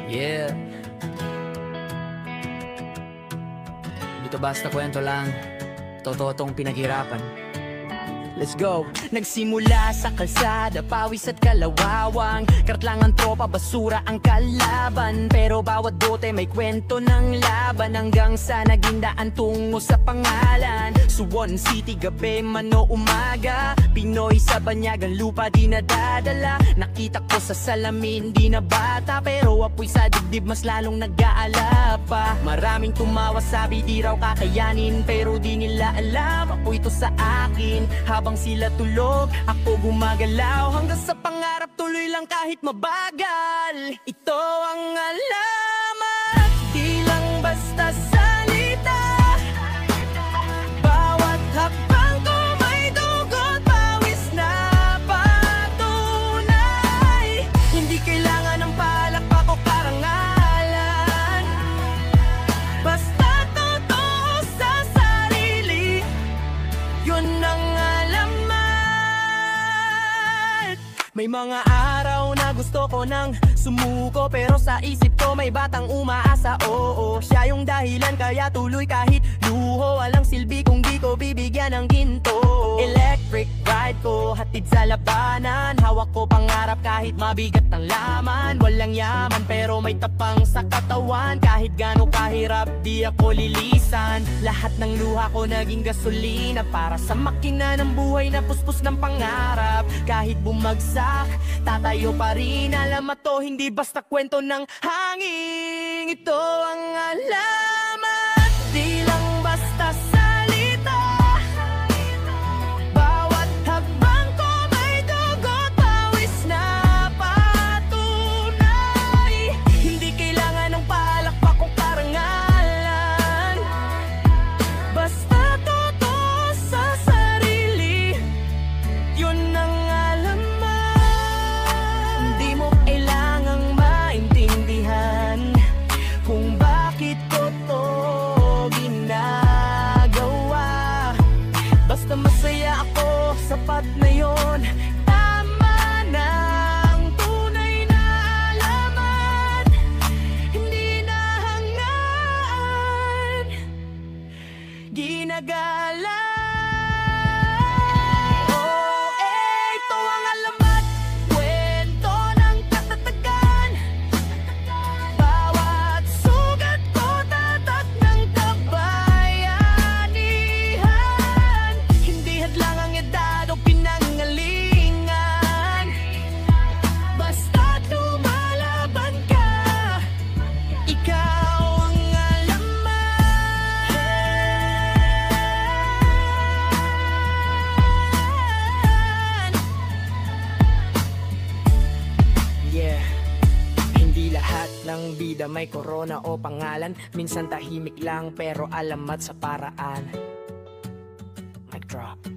Yeah. Dito basta kwento lang. Totoo tong pinaghirapan. Let's go! Nagsimula sa kalsada, pawis at kalawawang. Karat lang ang tropa, basura ang kalaban. Pero bawat bote may kwento ng laban, hanggang sa naging daan tungo sa pangalan. Suwon City, gabi man o umaga, Pinoy sa banyagang lupa di nadadala. Nakita ko sa salamin, di na bata, pero apoy sa dibdib mas lalong nag-aalala pa. Maraming tumawa, sabi di raw kakayanin, pero di nila alam, apoy to sa akin. Habang sila tulog, ako gumagalaw, hanggang sa pangarap tuloy lang kahit mabagal. Ito ang alamat, di lang basta salita. Bawat hakbang ko may dugot, pawis na patunay. Hindi kailangan ng palakpak o karangalan, basta totoo sa sarili, yun ang may mga araw na gusto ko nang sumuko, pero sa isip ko may batang umaasa. Oo, siya yung dahilan kaya tuloy kahit luho. Walang silbi kung di ko bibigyan ng ginto. Electric ride ko, hatid sa labanan. Hawak ko pangarap kahit mabigat ang laman. Walang yaman pero may tapang sa katawan. Kahit gano'ng kahirap di ako lilisan. Lahat ng luha ko naging gasolina para sa makina ng buhay na puspos ng pangarap. Kahit bumagsak, tatayo pa rin. Alam mo to, hindi basta kwento ng hangin. Ito ang alamat, di lang basta salita. Bawat hakbang ko may dugot, pawis na patunay. Hindi kailangan ng palakpak o karangalan, basta totoo sa sarili, yun ang kung bakit ko to ginagawa. Basta masaya ako, sapat na yon. Tama na ang tunay na alamat, hindi na hangaan, ginagala. Ng bida may corona o pangalan, minsan tahimik lang pero alamat sa paraan. Mic drop.